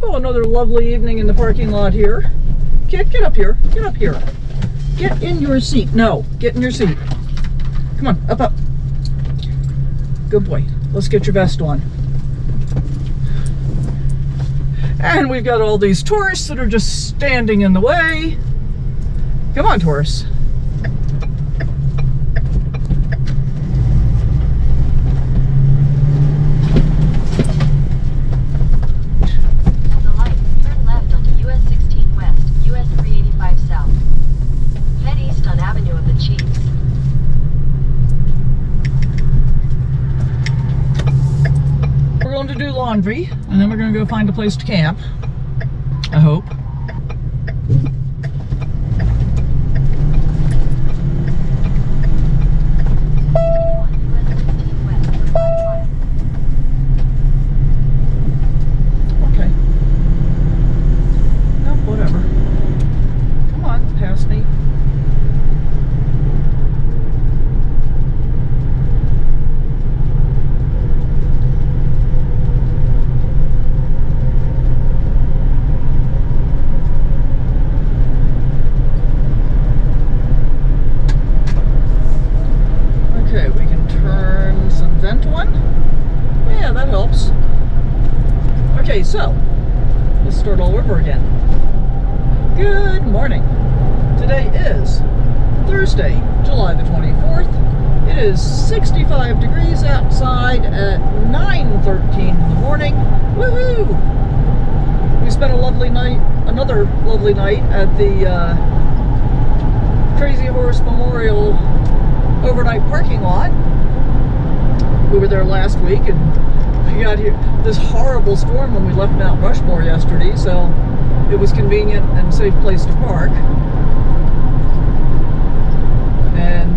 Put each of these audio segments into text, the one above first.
Oh, another lovely evening in the parking lot here. Kit, get up here. Get up here. Get in your seat. No, get in your seat. Come on, up, up. Good boy. Let's get your vest on. And we've got all these tourists that are just standing in the way. Come on, tourists. At the light, turn left onto US 16 West, US 385 South. Head east on Avenue of the Chiefs. We're going to do laundry, and then we're going to go find a place to camp. I hope. Okay. No, whatever. Come on, pass me. Okay, so let's start all over again. Good morning. Today is Thursday, July the 24th. It is 65 degrees outside at 9:13 in the morning. Woohoo! We spent a lovely night, another lovely night at the Crazy Horse Memorial overnight parking lot. We were there last week, and we got here this horrible storm when we left Mount Rushmore yesterday, so it was convenient and safe place to park. And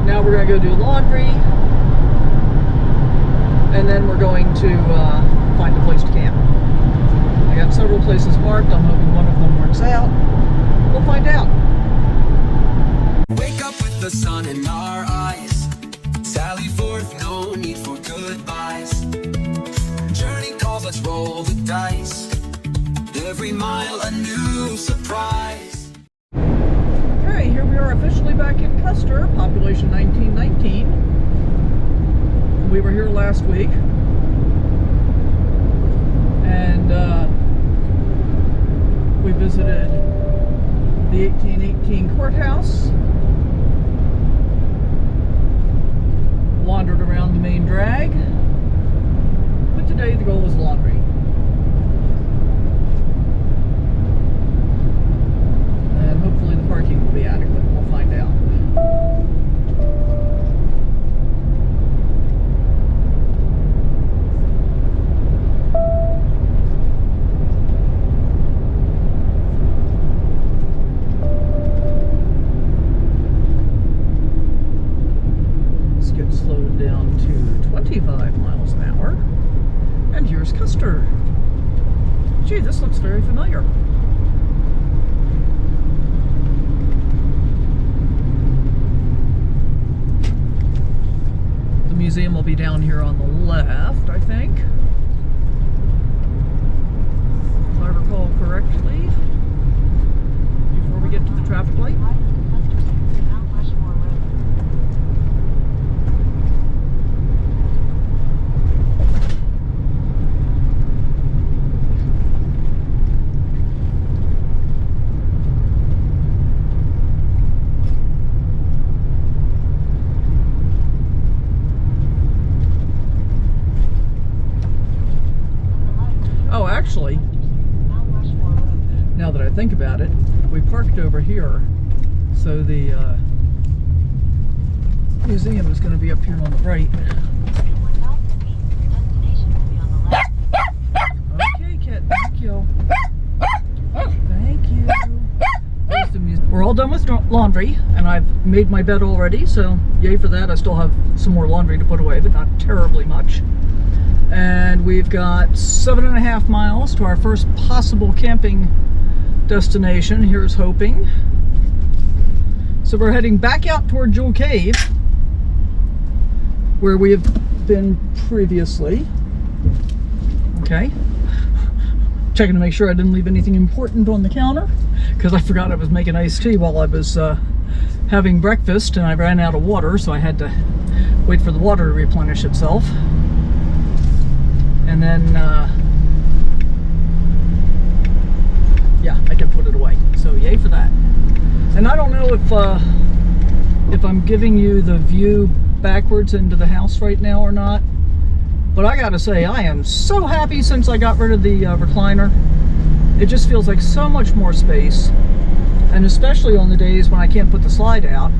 now we're going to go do laundry, and then we're going to find a place to camp. I got several places marked. I'm hoping one of them works out. We'll find out. Wake up with the sun in our eyes. Sally forth, no need for goodbyes. Journey calls, let's roll the dice. Every mile a new surprise. Okay, here we are officially back in Custer, population 1919. We were here last week. And we visited the 1818 courthouse. Wandered around the main drag, but today the goal is laundry. And hopefully the parking will be adequate. We'll find out. Slowed down to 25 miles an hour. And here's Custer. Gee, this looks very familiar. The museum will be down here on the left, I think. If I recall correctly. Before we get to the traffic light. Actually, now that I think about it, we parked over here, so the museum is going to be up here on the right. Okay, Kit, thank you. Thank you. There's the museum. We're all done with laundry, and I've made my bed already, so yay for that. I still have some more laundry to put away, but not terribly much. And we've got 7.5 miles to our first possible camping destination. Here's hoping. So we're heading back out toward Jewel Cave, where we have been previously. Okay. Okay. Checking to make sure I didn't leave anything important on the counter, because I forgot I was making iced tea while I was having breakfast, and I ran out of water, so I had to wait for the water to replenish itself. And then, yeah, I can put it away. So yay for that. And I don't know if I'm giving you the view backwards into the house right now or not, but I gotta say, I am so happy since I got rid of the recliner. It just feels like so much more space, and especially on the days when I can't put the slide out,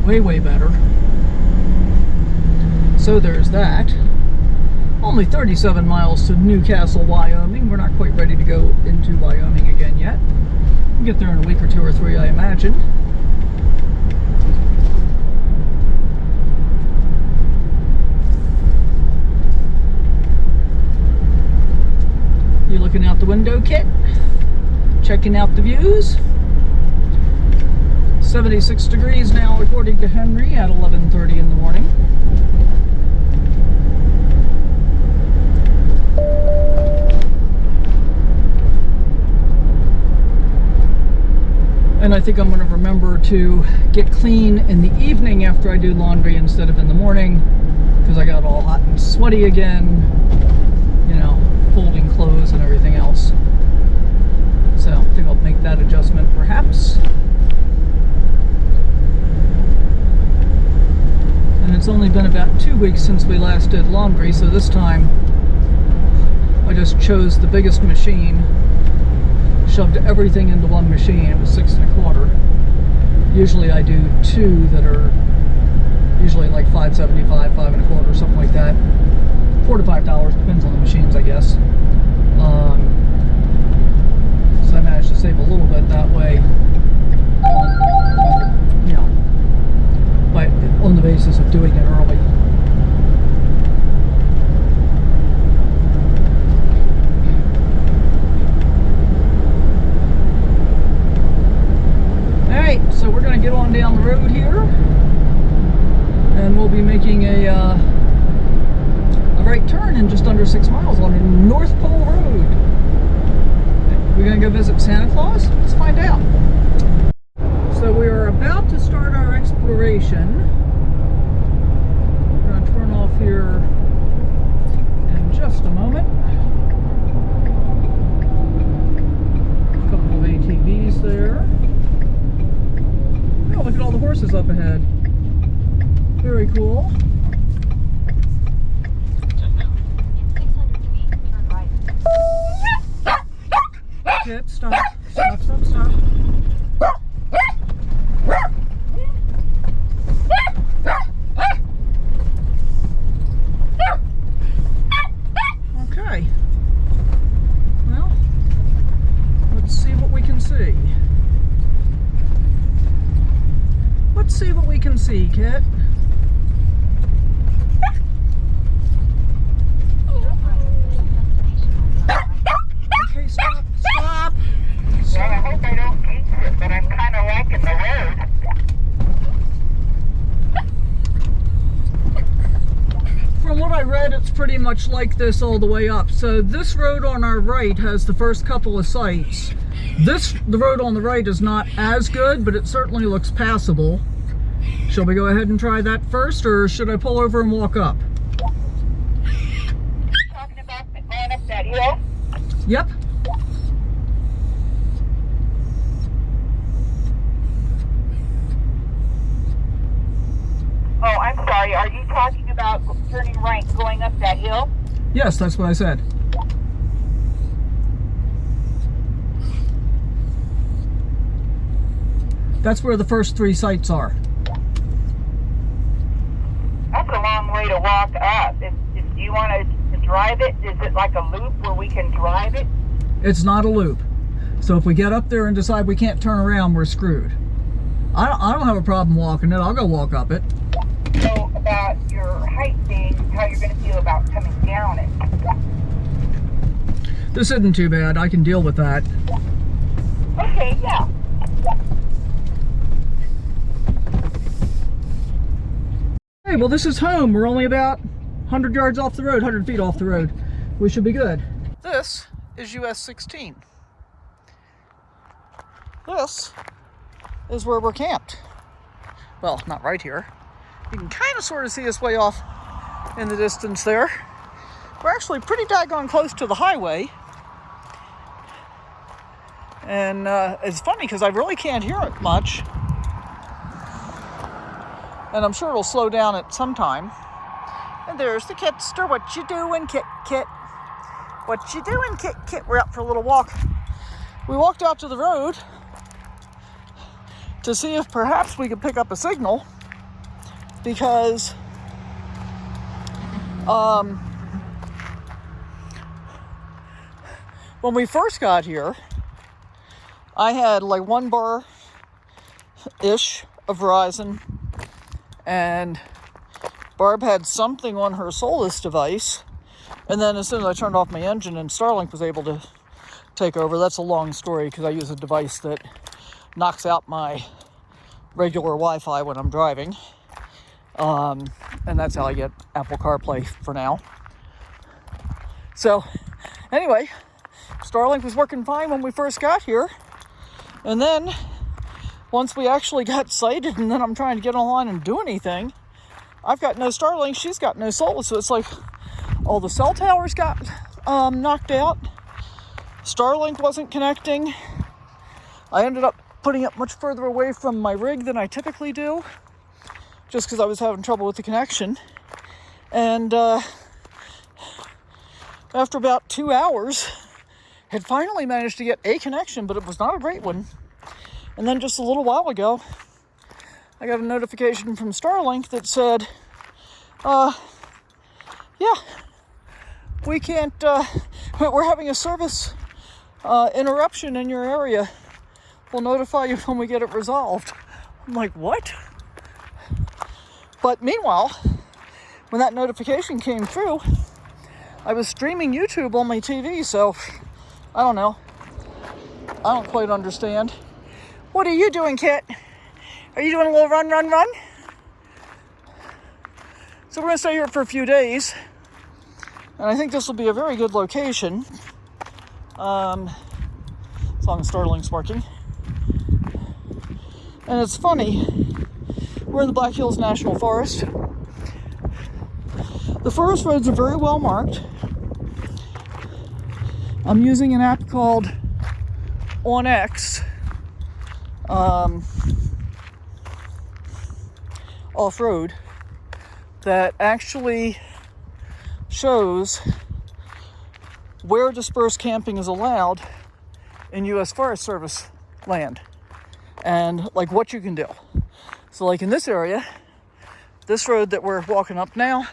way better. So there's that. Only 37 miles to Newcastle, Wyoming. We're not quite ready to go into Wyoming again yet. We'll get there in a week or two or three, I imagine. You looking out the window, Kit? Checking out the views. 76 degrees now, according to Henry, at 11:30 in the morning. And I think I'm going to remember to get clean in the evening after I do laundry instead of in the morning, because I got all hot and sweaty again, you know, folding clothes and everything else. So I think I'll make that adjustment perhaps. And it's only been about 2 weeks since we last did laundry, so this time I just chose the biggest machine, shoved everything into one machine. It was 6 1/4. Usually I do two that are usually like $5.75, 5 1/4, something like that. $4 to $5, depends on the machines, I guess. So I managed to save a little bit that way, you know, but on the basis of doing it early. So we're going to get on down the road here, and we'll be making a right turn in just under 6 miles on a North Pole Road. We're going to go visit Santa Claus? Let's find out. So we are about to start our exploration. We're going to turn off here in just a moment. A couple of ATVs there. Oh, look at all the horses up ahead. Very cool. Kit, stop. Stop. Okay. Well, let's see what we can see. Let's see what we can see, Kit. Okay, stop. Well, I hope I don't jinx it, but I'm kind of liking the road. From what I read, it's pretty much like this all the way up. So this road on our right has the first couple of sites. The road on the right is not as good, but it certainly looks passable. Shall we go ahead and try that first, or should I pull over and walk up? Talking about going up that hill? Yep. Oh, I'm sorry. Are you talking about turning right going up that hill? Yes, that's what I said. That's where the first 3 sites are. That's a long way to walk up. Do you want to drive it? Is it like a loop where we can drive it? It's not a loop. So if we get up there and decide we can't turn around, we're screwed. I don't have a problem walking it. I'll go walk up it. So about your height thing, how you're going to feel about coming down it. This isn't too bad. I can deal with that. Okay, yeah. Hey, well, this is home. We're only about 100 yards off the road, 100 feet off the road. We should be good. This is US 16. This is where we're camped. Well, not right here. You can kind of sort of see us way off in the distance there. We're actually pretty daggone close to the highway. And it's funny because I really can't hear it much. And I'm sure it'll slow down at some time. And there's the kitster. What you doing, Kit Kit? What you doing, Kit Kit? We're out for a little walk. We walked out to the road to see if perhaps we could pick up a signal, because when we first got here, I had like 1 bar-ish of Verizon, and Barb had something on her Solus device, and then as soon as I turned off my engine and Starlink was able to take over. That's a long story because I use a device that knocks out my regular Wi-Fi when I'm driving, and that's how I get Apple CarPlay for now. So anyway, Starlink was working fine when we first got here, and then once we actually got sighted and then I'm trying to get online and do anything, I've got no Starlink, she's got no Solus, so it's like all the cell towers got knocked out. Starlink wasn't connecting. I ended up putting it much further away from my rig than I typically do, just because I was having trouble with the connection. And after about 2 hours, had finally managed to get a connection, but it was not a great one. And then just a little while ago, I got a notification from Starlink that said, yeah, we can't, we're having a service interruption in your area. We'll notify you when we get it resolved. I'm like, what? But meanwhile, when that notification came through, I was streaming YouTube on my TV, so I don't know. I don't quite understand. What are you doing, Kit? Are you doing a little run? So we're gonna stay here for a few days, and I think this will be a very good location, as long as Starlink's working. And it's funny, we're in the Black Hills National Forest. The forest roads are very well marked. I'm using an app called OnX, off-road, that actually shows where dispersed camping is allowed in U.S. Forest Service land, and like what you can do. So like in this area, this road that we're walking up now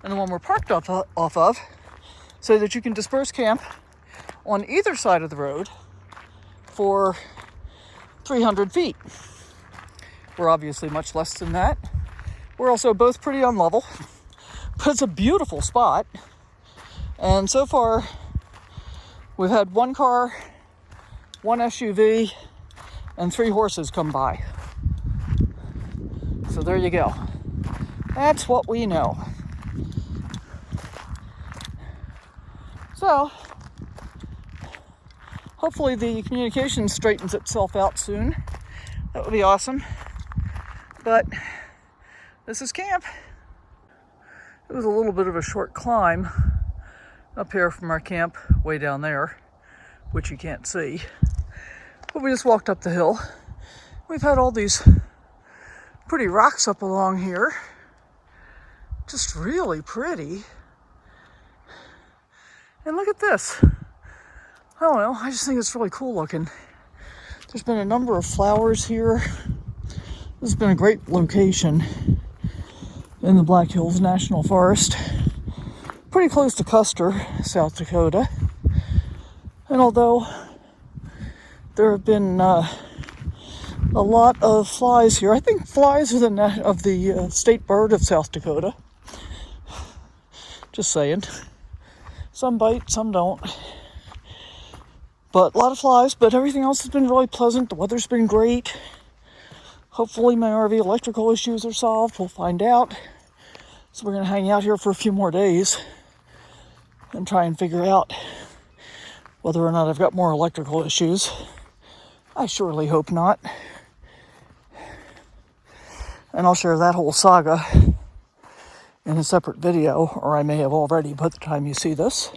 and the one we're parked off of, so that you can disperse camp on either side of the road for 300 feet. We're obviously much less than that. We're also both pretty unlevel, but it's a beautiful spot. And so far, we've had 1 car, 1 SUV, and 3 horses come by. So there you go. That's what we know. So, hopefully the communication straightens itself out soon. That would be awesome. But this is camp. It was a little bit of a short climb up here from our camp way down there, which you can't see. But we just walked up the hill. We've had all these pretty rocks up along here. Just really pretty. And look at this. I don't know, I just think it's really cool looking. There's been a number of flowers here. This has been a great location in the Black Hills National Forest. Pretty close to Custer, South Dakota. And although there have been a lot of flies here, I think flies are the state bird of South Dakota. Just saying. Some bite, some don't. But a lot of flies, but everything else has been really pleasant. The weather's been great. Hopefully my RV electrical issues are solved. We'll find out. So we're gonna hang out here for a few more days and try and figure out whether or not I've got more electrical issues. I surely hope not. And I'll share that whole saga in a separate video, or I may have already by the time you see this.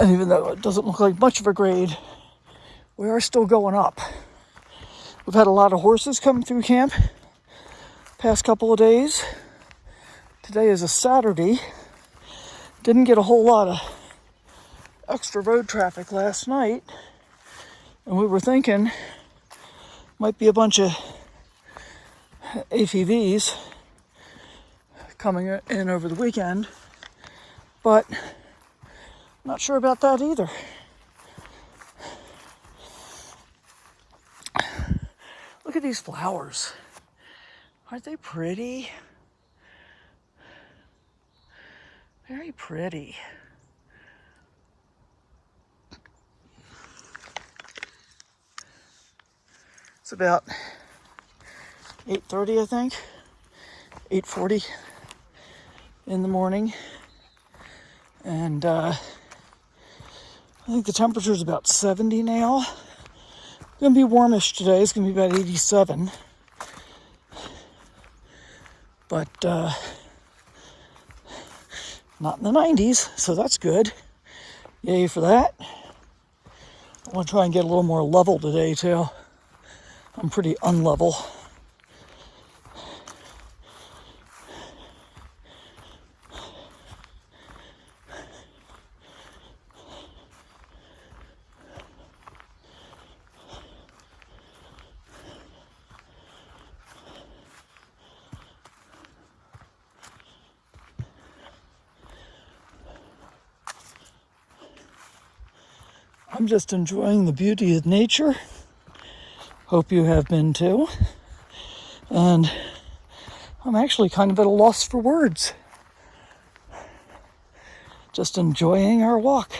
And even though it doesn't look like much of a grade, we are still going up. We've had a lot of horses come through camp past couple of days. Today is a Saturday. Didn't get a whole lot of extra road traffic last night. And we were thinking might be a bunch of ATVs coming in over the weekend. But not sure about that either. Look at these flowers. Aren't they pretty? Very pretty. It's about 8:30, I think. 8:40 in the morning. And I think the temperature is about 70 now. It's gonna be warmish today. It's gonna be about 87. But not in the 90s, so that's good. Yay for that. I want to try and get a little more level today too. I'm pretty unlevel. I'm just enjoying the beauty of nature. Hope you have been too. And I'm actually kind of at a loss for words. Just enjoying our walk.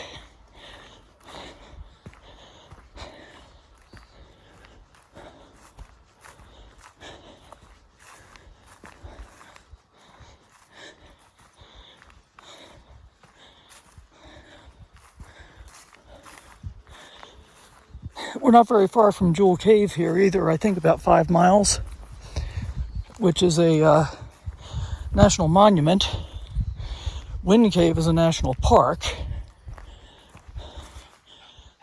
We're not very far from Jewel Cave here either, I think about 5 miles, which is a national monument. Wind Cave is a national park,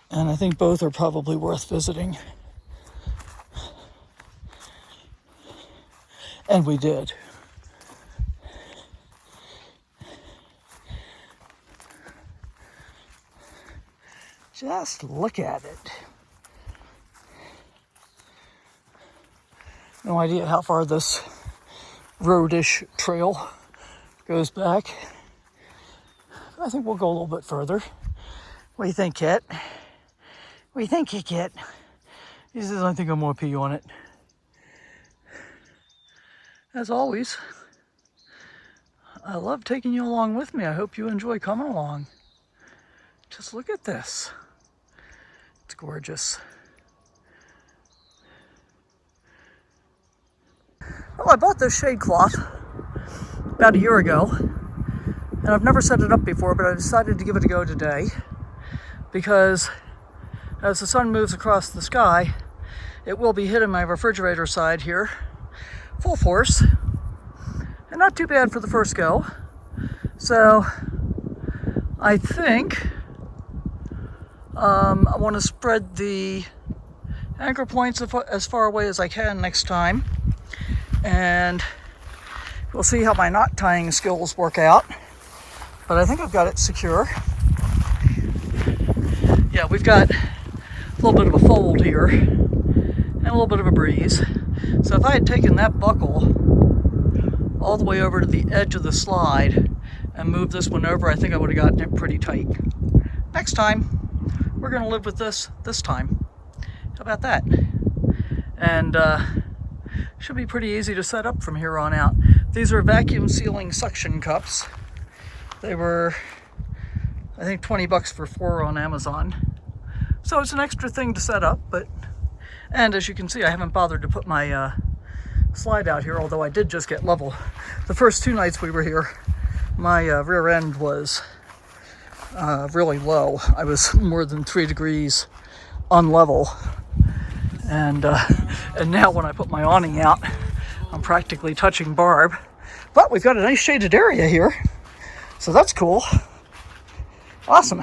and I think both are probably worth visiting. And we did. Just look at it. No idea how far this roadish trail goes back. I think we'll go a little bit further. What do you think, Kit? What do you think, Kit? He says, I think I'm gonna pee on it. As always, I love taking you along with me. I hope you enjoy coming along. Just look at this. It's gorgeous. Well, I bought this shade cloth about a year ago, and I've never set it up before, but I decided to give it a go today because as the sun moves across the sky, it will be hitting my refrigerator side here, full force, and not too bad for the first go. So I think I want to spread the anchor points as far away as I can next time. And we'll see how my knot tying skills work out. But I think I've got it secure. Yeah, we've got a little bit of a fold here and a little bit of a breeze. So if I had taken that buckle all the way over to the edge of the slide and moved this one over, I think I would have gotten it pretty tight. Next time, we're going to live with this time. How about that? And should be pretty easy to set up from here on out. These are vacuum sealing suction cups. They were, I think, 20 bucks for 4 on Amazon. So it's an extra thing to set up, and as you can see, I haven't bothered to put my slide out here, although I did just get level. The first 2 nights we were here, my rear end was really low. I was more than 3 degrees unlevel. And now when I put my awning out, I'm practically touching Barb. But we've got a nice shaded area here, so that's cool. Awesome.